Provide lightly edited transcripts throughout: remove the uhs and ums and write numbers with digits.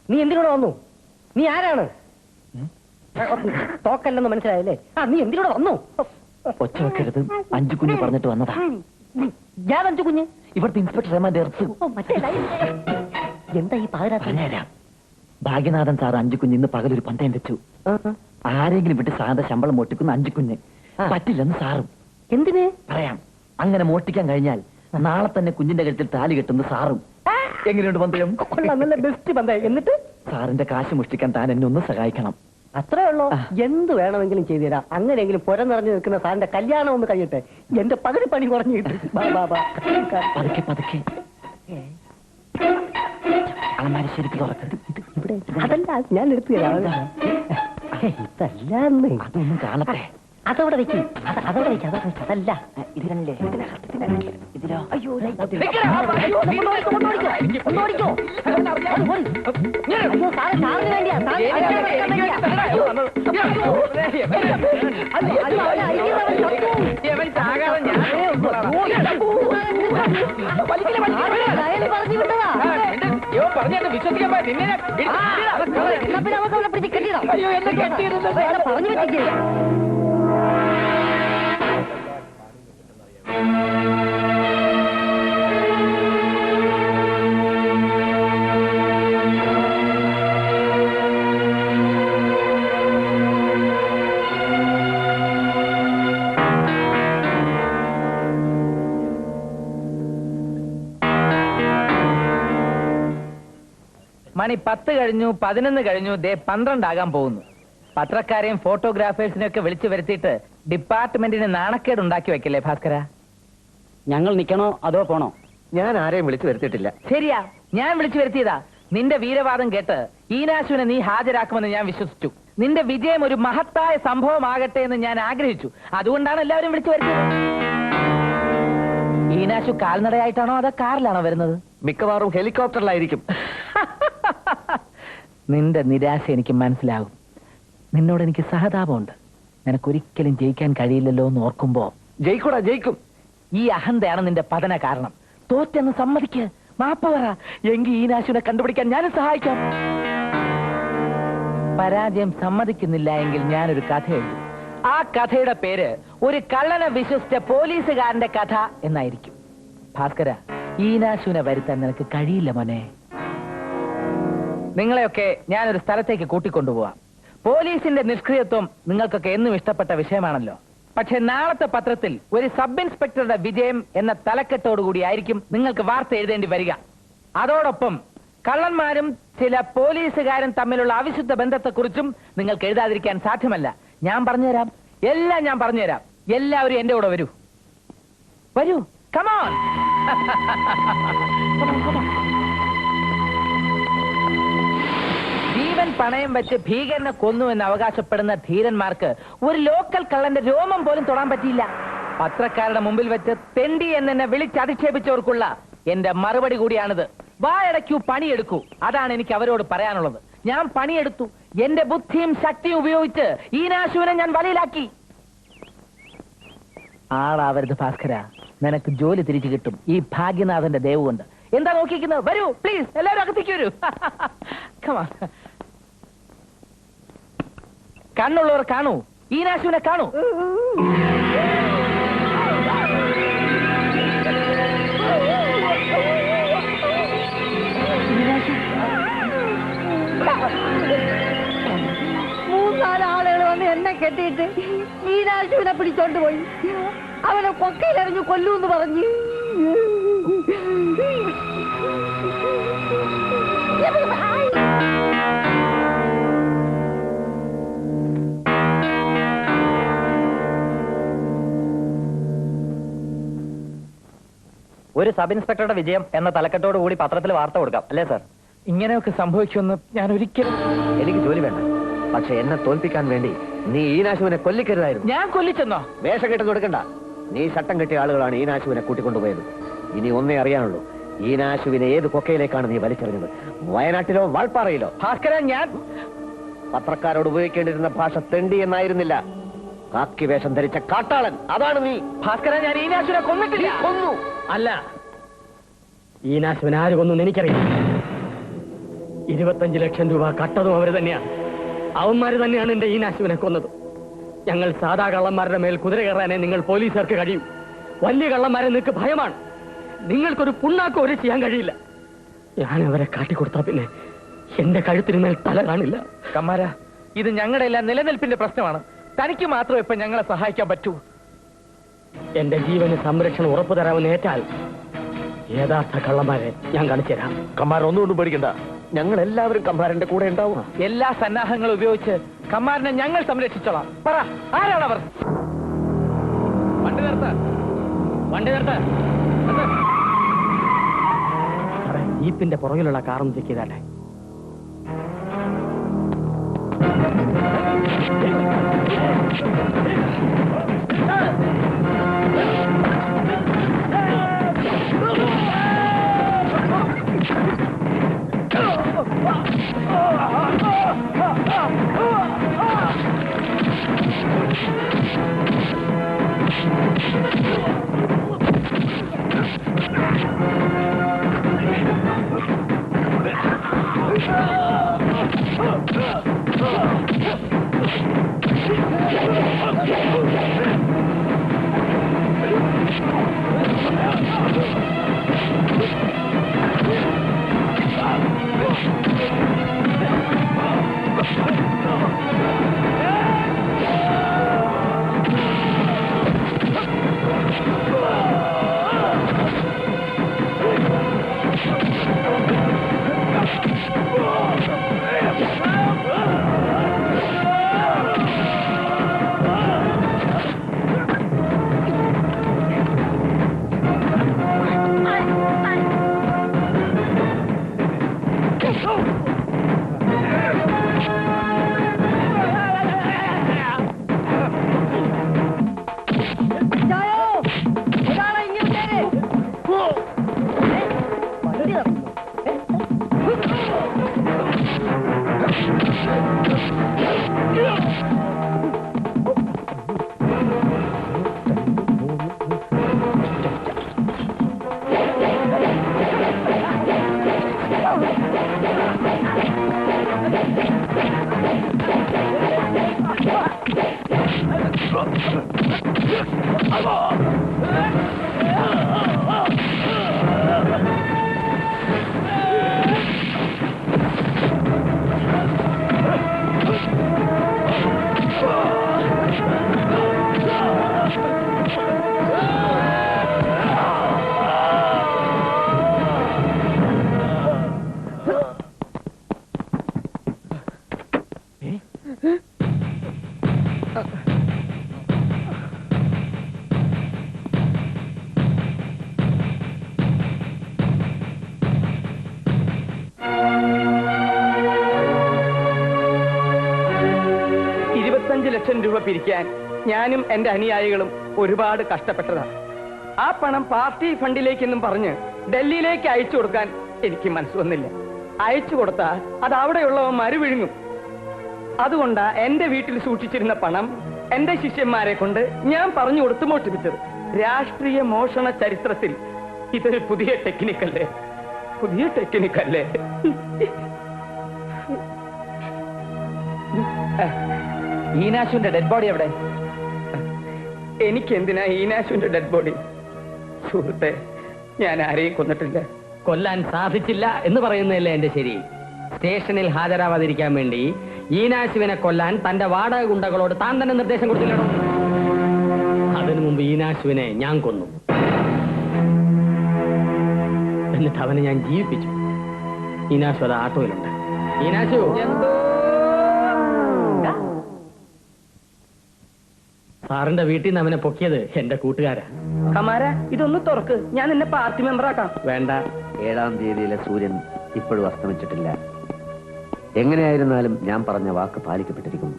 നീ എന്തിനോട് വന്നു? നീ ആരാണ്? തോക്കല്ലെന്ന് മനസ്സിലായല്ലേ? നീ എന്തിനോട് വന്നു? ഒച്ച വെക്കരുത്. അഞ്ചു കുഞ്ഞ് പറഞ്ഞിട്ട് വന്നതാ. ഞാൻ അഞ്ചു കുഞ്ഞ്? ഇവിടുത്തെ ഇൻസ്പെക്ടർ എന്താ ഈ പറഞ്ഞുതരാം. ഭാഗ്യനാഥൻ സാർ അഞ്ചു കുഞ്ഞ് ഇന്ന് പകലൊരു പന്തയം വെച്ചു. ആരെങ്കിലും വിട്ട് സാറിന്റെ ശമ്പളം മോട്ടിക്കുന്ന അഞ്ചു കുഞ്ഞ് പറ്റില്ലെന്ന് സാറും. എന്തിന് പറയാം. അങ്ങനെ മോഷ്ടിക്കാൻ കഴിഞ്ഞാൽ നാളെ തന്നെ കുഞ്ഞിന്റെ കഴുത്തിൽ താലി കെട്ടുന്ന സാറും. എങ്ങനെയുണ്ട് പന്തയം? നല്ല ബെസ്റ്റ് പന്തയം. എന്നിട്ട് സാറിന്റെ കാശ് മോഷ്ടിക്കാൻ താൻ എന്നെ ഒന്ന് സഹായിക്കണം. അത്രേ ഉള്ളൂ. എന്ത് വേണമെങ്കിലും ചെയ്തു തരാം. അങ്ങനെയെങ്കിലും പുര നിറഞ്ഞു നിൽക്കുന്ന സാറിന്റെ കല്യാണം ഒന്ന് കഴിയട്ടെ. എന്റെ പകുതി പണി കുറഞ്ഞു കിട്ടും. പതുക്കെ പതുക്കെ അളമാരി ശരിക്കും തുറക്കരുത്. ഇവിടെ അതല്ല, ഞാൻ എടുത്തു തരാം. ഇതല്ലാന്ന്. അതൊന്നും കാണട്ടെ. അതവിടെ വെക്ക്. അതവിടെ വെക്ക്. അതല്ല ഇതിലല്ലേ ഇതിലോ? അയ്യോ സാറിന് വേണ്ടിയാ. പറഞ്ഞു വിട്ടതാ. വിശ്വസിക്കാൻ പറഞ്ഞു വെച്ചേ. മണി 10 കഴിഞ്ഞു, 11 കഴിഞ്ഞു, ദേ 12 ആകാൻ പോകുന്നു. പത്രക്കാരെയും ഫോട്ടോഗ്രാഫേഴ്സിനെയും ഒക്കെ വിളിച്ചു വരുത്തിയിട്ട് ഡിപ്പാർട്ട്മെന്റിന് നാണക്കേട് ഉണ്ടാക്കി വെക്കല്ലേ ഭാസ്കര? ഞങ്ങൾ നിൽക്കണോ അതോ പോണോ? ഞാൻ ആരെയും വിളിച്ചു വരുത്തിയിട്ടില്ല. ശരിയാ, ഞാൻ വിളിച്ചു വരുത്തിയതാ. നിന്റെ വീരവാദം കേട്ട് ഈനാശുവിനെ നീ ഹാജരാക്കുമെന്ന് ഞാൻ വിശ്വസിച്ചു. നിന്റെ വിജയം ഒരു മഹത്തായ സംഭവമാകട്ടെ എന്ന് ഞാൻ ആഗ്രഹിച്ചു. അതുകൊണ്ടാണ് എല്ലാവരും വിളിച്ചു വരുത്തിയത്. ഈനാശു കാൽനടയായിട്ടാണോ അതോ കാറിലാണോ വരുന്നത്? മിക്കവാറും ഹെലികോപ്റ്ററിലായിരിക്കും. നിന്റെ നിരാശ എനിക്ക് മനസ്സിലാകും. നിന്നോട് എനിക്ക് സഹതാപമുണ്ട്. നിനക്കൊരിക്കലും ജയിക്കാൻ കഴിയില്ലല്ലോ എന്ന് ഓർക്കുമ്പോ. ജയിക്കൂടാ, ജയിക്കും. ഈ അഹന്തയാണ് നിന്റെ പതന കാരണം. തോറ്റെന്ന് സമ്മതിക്ക്, മാപ്പ് പറ. എങ്കിൽ ഈനാശുവിനെ കണ്ടുപിടിക്കാൻ ഞാനും സഹായിക്കാം. പരാജയം സമ്മതിക്കുന്നില്ല എങ്കിൽ ഞാനൊരു കഥ എഴുതും. ആ കഥയുടെ പേര് ഒരു കള്ളനെ വിശ്വസിച്ച പോലീസുകാരന്റെ കഥ എന്നായിരിക്കും. ഭാസ്കര, ഈനാശുവിനെ വരുത്താൻ നിനക്ക് കഴിയില്ല മോനെ. നിങ്ങളെയൊക്കെ ഞാനൊരു സ്ഥലത്തേക്ക് കൂട്ടിക്കൊണ്ടുപോവാം. പോലീസിന്റെ നിഷ്ക്രിയത്വം നിങ്ങൾക്കൊക്കെ എന്നും ഇഷ്ടപ്പെട്ട വിഷയമാണല്ലോ. പക്ഷെ നാളത്തെ പത്രത്തിൽ ഒരു സബ് ഇൻസ്പെക്ടറുടെ വിജയം എന്ന തലക്കെട്ടോടുകൂടി ആയിരിക്കും നിങ്ങൾക്ക് വാർത്ത എഴുതേണ്ടി വരിക. അതോടൊപ്പം കള്ളന്മാരും ചില പോലീസുകാരും തമ്മിലുള്ള അവിശുദ്ധ ബന്ധത്തെക്കുറിച്ചും നിങ്ങൾക്ക് എഴുതാതിരിക്കാൻ സാധ്യമല്ല. ഞാൻ പറഞ്ഞുതരാം, എല്ലാം ഞാൻ പറഞ്ഞുതരാം. എല്ലാവരും എന്റെ കൂടെ വരൂ, വരൂ, കമോൺ. ജീവൻ പണയം വെച്ച് ഭീകരനെ കൊന്നു എന്ന് അവകാശപ്പെടുന്ന ധീരന്മാർക്ക് ഒരു ലോക്കൽ കള്ളന്റെ രോമം പോലും തൊടാൻ പറ്റിയില്ല. പത്രക്കാരുടെ മുമ്പിൽ വെച്ച് തെണ്ടി എന്നെ വിളിച്ചധിക്ഷേപിച്ചവർക്കുള്ള എന്റെ മറുപടി കൂടിയാണിത്. വായടയ്ക്കൂ, പണിയെടുക്കൂ. അതാണ് എനിക്ക് അവരോട് പറയാനുള്ളത്. ഞാൻ പണിയെടുത്തു. എന്റെ ബുദ്ധിയും ശക്തിയും ഉപയോഗിച്ച് ഈനാശുവിനെ ഞാൻ വലയിലാക്കി. ആളാവരുത് ഭാസ്കര, നിനക്ക് ജോലി തിരിച്ചു കിട്ടും ഈ ഭാഗ്യനാഥന്റെ ദയവ് കൊണ്ട്. എന്താ നോക്കിക്കുന്നത്? വരൂ പ്ലീസ്, എല്ലാവരും അകത്തേക്ക് വരൂ. കണ്ണുള്ളവർ കാണൂ, ഈനാശുവിനെ കാണൂ. മൂന്നാല് ആളുകൾ വന്ന് എന്നെ കെട്ടിയിട്ട് ഈനാശുവിനെ പിടിച്ചോണ്ട് പോയി. അവനെ കൊക്കയിലെറിഞ്ഞു കൊല്ലൂന്ന് പറഞ്ഞു. ഒരു സബ് ഇൻസ്പെക്ടറുടെ വിജയം എന്ന തലക്കെട്ടോട് കൂടി പത്രത്തിൽ വാർത്ത കൊടുക്കാം, അല്ലേ സാർ? ഇങ്ങനെയൊക്കെ സംഭവിക്കുമെന്ന് ഞാൻ ഒരിക്കലും... എനിക്ക് ജോലി വേണ്ട, പക്ഷെ എന്നെ തോൽപ്പിക്കാൻ വേണ്ടി നീ ഈനാശുവിനെ കൊല്ലിക്കരുതായിരുന്നു. ഞാൻ കൊല്ലിച്ചെന്നോ? വേഷം കെട്ടി കൊടുക്കണ്ട. നീ ചട്ടം കെട്ടിയ ആളുകളാണ് ഈനാശുവിനെ കൂട്ടിക്കൊണ്ടുപോയത്. ഇനി ഒന്നേ അറിയാനുള്ളൂ, ഈനാശുവിനെ ഏത് കൊക്കയിലേക്കാണ് നീ വലിച്ചെറിഞ്ഞത്? വയനാട്ടിലോ വാൾപ്പാറയിലോ? ഭാസ്കരൻ, ഞാൻ പത്രക്കാരോട് ഉപയോഗിക്കേണ്ടിരുന്ന ഭാഷ തെണ്ടി എന്നായിരുന്നില്ല. കാക്കി വേഷം ധരിച്ച കാട്ടാളൻ, അതാണ് നീ. ഭാസ്കരൻ, ഞാൻ ഈനാശുവിനെ കൊന്നിട്ടില്ല. കൊന്നു. അല്ല, ഈനാശുവിനെ ആര് കൊന്നു എനിക്കറിയാം. 25 ലക്ഷം രൂപ കട്ടതും അവര് തന്നെയാണ്. അവന്മാര് തന്നെയാണ് എന്റെ ഈനാശുവിനെ കൊന്നത്. ഞങ്ങൾ സാധാ കള്ളന്മാരുടെ മേൽ കുതിര കയറാനേ നിങ്ങൾ പോലീസുകാർക്ക് കഴിയും. വലിയ കള്ളന്മാരെ നിങ്ങൾക്ക് ഭയമാണ്. നിങ്ങൾക്കൊരു പുണ്ണാക്കം ഒരു ചെയ്യാൻ കഴിയില്ല. ഞാൻ അവരെ കാട്ടിക്കൊടുത്താ പിന്നെ എന്റെ കഴുത്തിന് മേൽ തല കാണില്ല. കമ്മാര, ഇത് ഞങ്ങളുടെ എല്ലാം നിലനിൽപ്പിന്റെ പ്രശ്നമാണ്. തനിക്ക് മാത്രം ഇപ്പൊ ഞങ്ങളെ സഹായിക്കാൻ പറ്റൂ. എന്റെ ജീവന് സംരക്ഷണം ഉറപ്പു തരാമെന്ന് ഏറ്റാൽ യഥാർത്ഥ കള്ളന്മാരെ ഞാൻ കാണിച്ചു തരാം. കമ്മാർ ഒന്നുകൊണ്ടും പേടിക്കണ്ട, ഞങ്ങൾ എല്ലാവരും കമ്മാരന്റെ കൂടെ ഉണ്ടാവും. എല്ലാ സന്നാഹങ്ങളും ഉപയോഗിച്ച് കമ്മാരനെ ഞങ്ങൾ സംരക്ഷിച്ചോളാം. പറ, ആരാണവർ? വണ്ടി നിർത്ത, വണ്ടി നിർത്ത. ജീപ്പിന്റെ പുറകിലുള്ള കാറും ചെക്ക് ചെയ്താട്ടെ. രൂപ പിരിക്കാൻ ഞാനും എന്റെ അനുയായികളും ഒരുപാട് കഷ്ടപ്പെട്ടതാണ്. ആ പണം പാർട്ടി ഫണ്ടിലേക്കെന്നും പറഞ്ഞ് ഡൽഹിയിലേക്ക് അയച്ചു കൊടുക്കാൻ എനിക്ക് മനസ്സ് വന്നില്ല. അയച്ചു കൊടുത്താൽ അത് അവിടെയുള്ളവന്മാര് വിഴുങ്ങും. അതുകൊണ്ടാ എന്റെ വീട്ടിൽ സൂക്ഷിച്ചിരുന്ന പണം എന്റെ ശിഷ്യന്മാരെ കൊണ്ട് ഞാൻ പറഞ്ഞു കൊടുത്ത് മോഷ്ടിപ്പിച്ചത്. രാഷ്ട്രീയ മോഷണ ചരിത്രത്തിൽ ഇതൊരു പുതിയ ടെക്നിക്കല്ലേ, പുതിയ ടെക്നിക്കല്ലേ. ഈനാശുവിന്റെ ഡെഡ് ബോഡി എവിടെ? എനിക്കെന്തിനാ ഈനാശുവിന്റെ ഡെഡ് ബോഡി? സുഹൃത്തെ, ഞാൻ ആരെയും കൊന്നിട്ടില്ല. കൊല്ലാൻ സാധിച്ചില്ല എന്ന് പറയുന്നതല്ലേ എന്റെ ശരി. സ്റ്റേഷനിൽ ഹാജരാവാതിരിക്കാൻ വേണ്ടി ഈനാശുവിനെ കൊല്ലാൻ തന്റെ വാടക ഗുണ്ടകളോട് താൻ തന്നെ നിർദ്ദേശം കൊടുത്തില്ലടോ. അതിനു മുമ്പ് ഈനാശുവിനെ ഞാൻ കൊന്നു. എന്നിട്ട് അവനെ ഞാൻ ജീവിപ്പിച്ചു. ഈനാശു അത് ആട്ടോയിലുണ്ട്. ഈനാശു, സാറിന്റെ വീട്ടിൽ നിന്ന് അവനെ പൊക്കിയത് എന്റെ കൂട്ടുകാരാ. കമാര, ഇതൊന്ന് തുറക്ക്, ഞാൻ നിന്നെ പാർട്ടി മെമ്പർ ആക്കാം. വേണ്ട, 7-ാം തീയതിയിലെ സൂര്യൻ ഇപ്പോഴും അസ്തമിച്ചിട്ടില്ല. എങ്ങനെയായിരുന്നാലും ഞാൻ പറഞ്ഞ വാക്ക് പാലിക്കപ്പെട്ടിരിക്കുന്നു.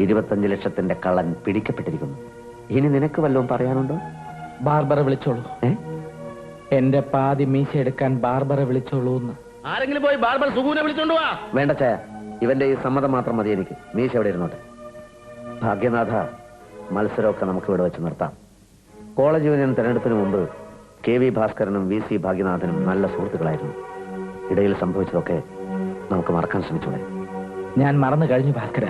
25 ലക്ഷത്തിന്റെ കള്ളൻ പിടിക്കപ്പെട്ടിരിക്കുന്നു. ഇനി നിനക്ക് വല്ലതും പറയാനുണ്ടോ? ബാർബറെ വിളിച്ചോളൂ. എന്റെ പാതി മീശ എടുക്കാൻ ബാർബറെ വിളിച്ചോളൂ എന്ന്. ആരെങ്കിലും പോയി ബാർബർ സുഗുനെ വിളിച്ചോണ്ട് വാ. വേണ്ട ചായ, ഇവന്റെ ഈ സമ്മതം മാത്രം മതി എനിക്ക്. മീശ എവിടെ ഇരുന്നോട്ടെ. ഭാഗ്യനാഥ, മത്സരമൊക്കെ നമുക്ക് ഇവിടെ വെച്ച് നിർത്താം. കോളേജ് യൂണിയൻ തെരഞ്ഞെടുപ്പിന് മുമ്പ് KV ഭാസ്കരനും VC ഭാഗ്യനാഥനും നല്ല സുഹൃത്തുക്കളായിരുന്നു. ഇടയിൽ സംഭവിച്ചതൊക്കെ നമുക്ക് മറക്കാൻ ശ്രമിച്ചൂടെ? ഞാൻ മറന്നു കഴിഞ്ഞു ഭാസ്കര.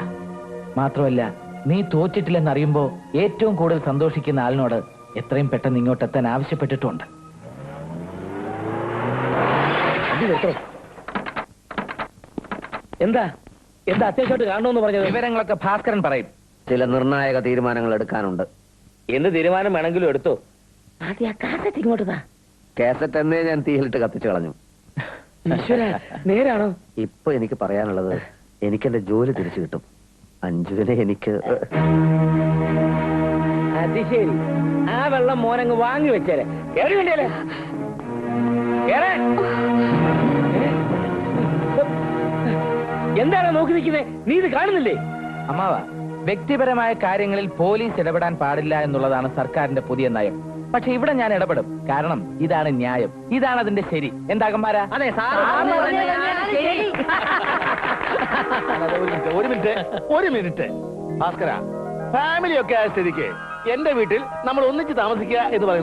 മാത്രമല്ല, നീ തോറ്റിട്ടില്ലെന്നറിയുമ്പോ ഏറ്റവും കൂടുതൽ സന്തോഷിക്കുന്ന ആളിനോട് എത്രയും പെട്ടെന്ന് ഇങ്ങോട്ടെത്താൻ ആവശ്യപ്പെട്ടിട്ടുണ്ട്. എന്താ അത്യാവശ്യമായിട്ട് കാണണമെന്ന് പറഞ്ഞത്? വിവരങ്ങളൊക്കെ ഭാസ്കരൻ പറയും. ചില നിർണായക തീരുമാനങ്ങൾ എടുക്കാനുണ്ട്. എന്ത് തീരുമാനം വേണമെങ്കിലും എടുത്തോ. കാസറ്റ് എന്നേ ഞാൻ തീയിലിട്ട് കത്തിച്ചു കളഞ്ഞു. നേരാണോ? ഇപ്പൊ എനിക്ക് പറയാനുള്ളത്, എനിക്കെന്റെ ജോലി തിരിച്ചു കിട്ടും. അഞ്ജുവിനെ എനിക്ക് അത് ശരി. ആ വെള്ളം മോനങ്ങ് വാങ്ങി വെച്ചേരെ. കേറി വേണ്ടിയല്ലേ? എന്താണ് നോക്കി നിൽക്കുന്നത്? നീ ഇത് കാണുന്നില്ലേ? അമ്മാവ, വ്യക്തിപരമായ കാര്യങ്ങളിൽ പോലീസ് ഇടപെടാൻ പാടില്ല എന്നുള്ളതാണ് സർക്കാരിന്റെ പുതിയ നയം. പക്ഷെ ഇവിടെ ഞാൻ ഇടപെടും. കാരണം ഇതാണ് ന്യായം, ഇതാണ് അതിന്റെ ശരി. എന്താകന്മാരാ? അതെ സാർ. ഒരു മിനിറ്റ് ഭാസ്കര, ഫാമിലി ഒക്കെ ആയ സ്ഥിതിക്ക് എന്റെ വീട്ടിൽ നമ്മൾ ഒന്നിച്ച് താമസിക്കുക എന്ന് പറയുന്നത്